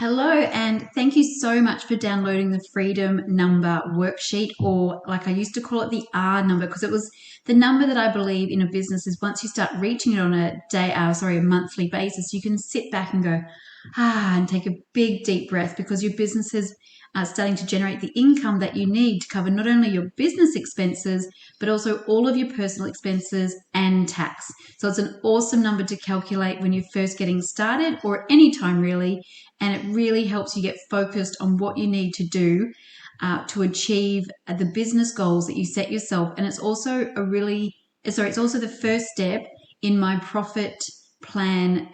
Hello, and thank you so much for downloading the Freedom Number worksheet, or like I used to call it, the R number, because it was the number that I believe in a business is once you start reaching it on a monthly basis, you can sit back and go, and take a big deep breath because your business is starting to generate the income that you need to cover not only your business expenses, but also all of your personal expenses and tax. So it's an awesome number to calculate when you're first getting started or at any time really. And it really helps you get focused on what you need to do to achieve the business goals that you set yourself. And it's also it's also the first step in my profit plan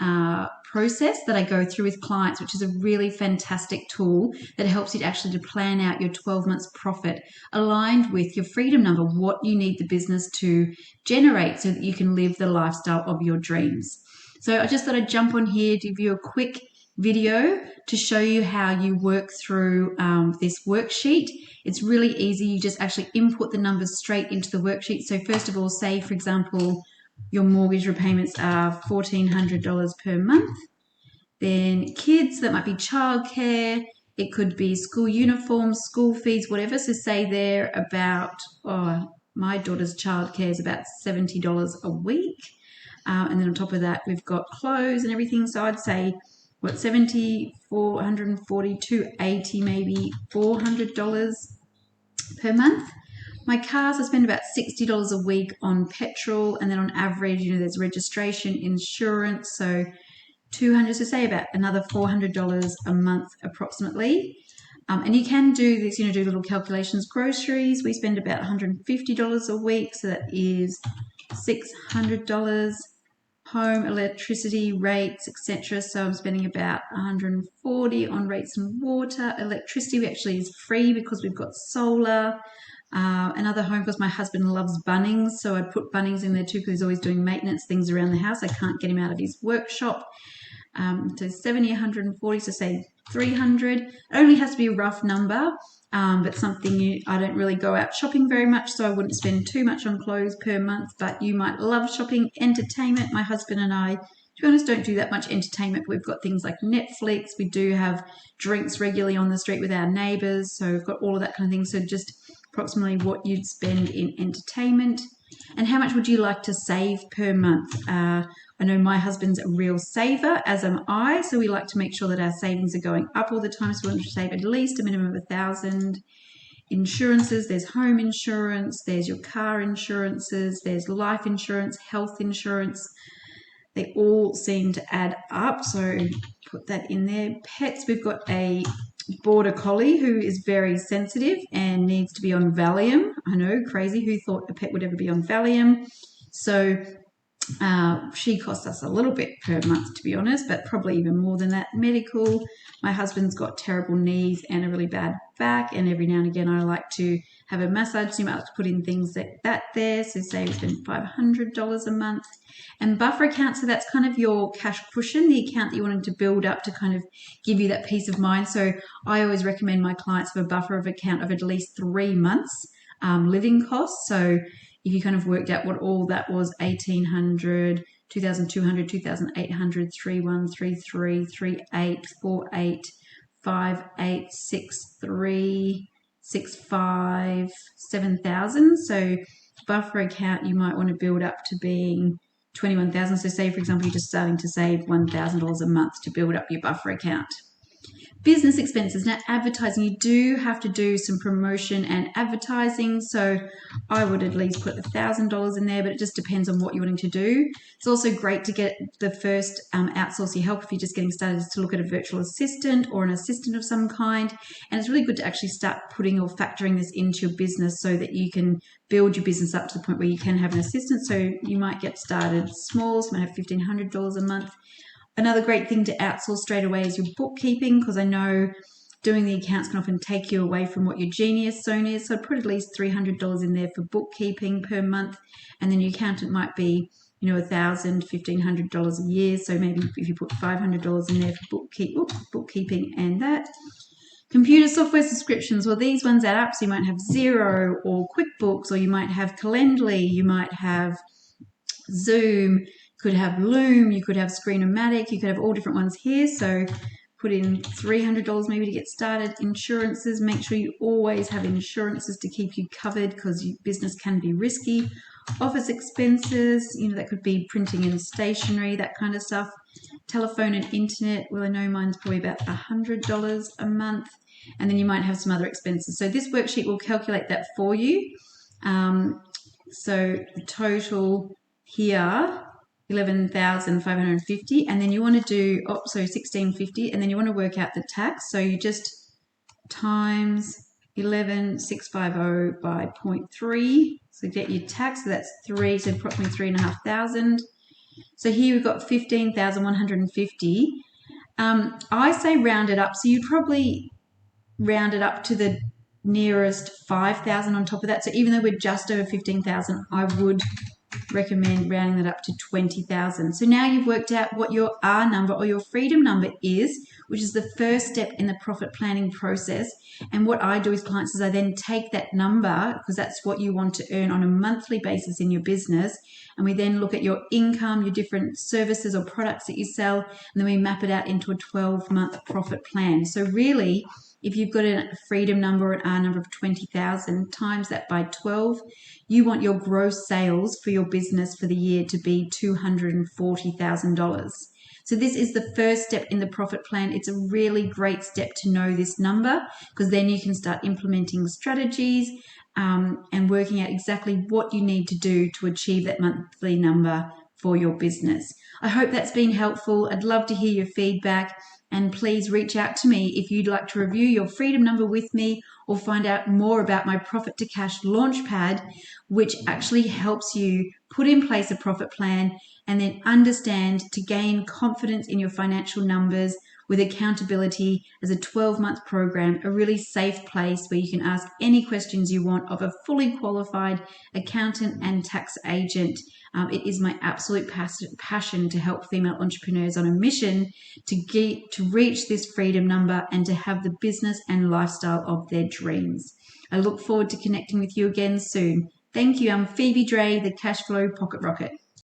process that I go through with clients, which is a really fantastic tool that helps you to actually to plan out your 12 months profit aligned with your freedom number, what you need the business to generate so that you can live the lifestyle of your dreams. So I just thought I'd jump on here, give you a quick video to show you how you work through this worksheet. It's really easy. You just actually input the numbers straight into the worksheet. So first of all, say for example, your mortgage repayments are $1,400 per month. Then kids, that might be childcare. It could be school uniforms, school fees, whatever. So say they're about, my daughter's childcare is about $70 a week. And then on top of that, we've got clothes and everything. So I'd say, 70, 440, 280, maybe $400 per month. My cars, I spend about $60 a week on petrol, and then on average, there's registration, insurance, so 200, so say about another $400 a month approximately. And you can do this, do little calculations. Groceries, we spend about $150 a week, so that is $600. Home, electricity, rates, etc. So I'm spending about $140 on rates and water. Electricity actually is free because we've got solar. Another home, because my husband loves Bunnings, so I'd put Bunnings in there too because he's always doing maintenance things around the house. I can't get him out of his workshop. So 70, 140, so say 300. It only has to be a rough number, but something I don't really go out shopping very much, so I wouldn't spend too much on clothes per month, but you might love shopping. Entertainment, my husband and I, to be honest, don't do that much entertainment. We've got things like Netflix. We do have drinks regularly on the street with our neighbours, so we've got all of that kind of thing. So just approximately what you'd spend in entertainment. And how much would you like to save per month? I know my husband's a real saver, as am I, so we like to make sure that our savings are going up all the time, so we want to save at least a minimum of $1,000. Insurances, there's home insurance, there's your car insurances, there's life insurance, health insurance. They all seem to add up, so put that in there. Pets, we've got a border collie who is very sensitive and needs to be on Valium. I know, crazy, who thought a pet would ever be on Valium? So she costs us a little bit per month, to be honest, but probably even more than that. Medical, my husband's got terrible knees and a really bad back, and every now and again I like to have a massage, so you might have to put in things like that there. So say we spend $500 a month. And buffer account, so that's kind of your cash cushion, the account that you wanted to build up to kind of give you that peace of mind. So I always recommend my clients have a buffer of account of at least 3 months living costs. So if you kind of worked out what all that was, 1,800, 2,200, 2,800, 3,133, 3,8, 4,8, 5,8, 6,3, 6,5, 7,000. So buffer account you might want to build up to being 21,000. So say, for example, you're just starting to save $1,000 a month to build up your buffer account. Business expenses. Now, advertising, you do have to do some promotion and advertising. So I would at least put $1,000 in there, but it just depends on what you're wanting to do. It's also great to get the first outsource your help if you're just getting started, is to look at a virtual assistant or an assistant of some kind. And it's really good to actually start putting or factoring this into your business so that you can build your business up to the point where you can have an assistant. So you might get started small, so you might have $1,500 a month. Another great thing to outsource straight away is your bookkeeping, because I know doing the accounts can often take you away from what your genius zone is. So I'd put at least $300 in there for bookkeeping per month, and then your accountant might be, $1,000, $1,500 a year. So maybe if you put $500 in there for bookkeeping and that. Computer software subscriptions, well, these ones add up. So you might have Xero or QuickBooks, or you might have Calendly, you might have Zoom, could have Loom, you could have Screenomatic, you could have all different ones here. So put in $300 maybe to get started. Insurances, make sure you always have insurances to keep you covered because your business can be risky. Office expenses, that could be printing and stationery, that kind of stuff. Telephone and internet, well, I know mine's probably about $100 a month. And then you might have some other expenses. So this worksheet will calculate that for you. So the total here, 11,550, and then you want to do, 1650, and then you want to work out the tax. So you just times 11,650 by 0.3. So get your tax, so that's 3, so approximately 3,500. So here we've got 15,150. I say round it up, so you'd probably round it up to the nearest 5,000 on top of that. So even though we're just over 15,000, I would recommend rounding that up to 20,000. So now you've worked out what your R number or your freedom number is, which is the first step in the profit planning process. And what I do with clients is I then take that number, because that's what you want to earn on a monthly basis in your business, and we then look at your income, your different services or products that you sell, and then we map it out into a 12-month profit plan. So really, if you've got a freedom number or an R number of 20,000, times that by 12, you want your gross sales for your business for the year to be $240,000. So this is the first step in the profit plan. It's a really great step to know this number, because then you can start implementing strategies and working out exactly what you need to do to achieve that monthly number for your business. I hope that's been helpful. I'd love to hear your feedback, and please reach out to me if you'd like to review your freedom number with me or find out more about my Profit to Cash Launchpad, which actually helps you put in place a profit plan and then understand to gain confidence in your financial numbers with accountability as a 12-month program, a really safe place where you can ask any questions you want of a fully qualified accountant and tax agent. It is my absolute passion to help female entrepreneurs on a mission to reach this freedom number and to have the business and lifestyle of their dreams. I look forward to connecting with you again soon. Thank you. I'm Phoebe Dre, the Cashflow Pocket Rocket.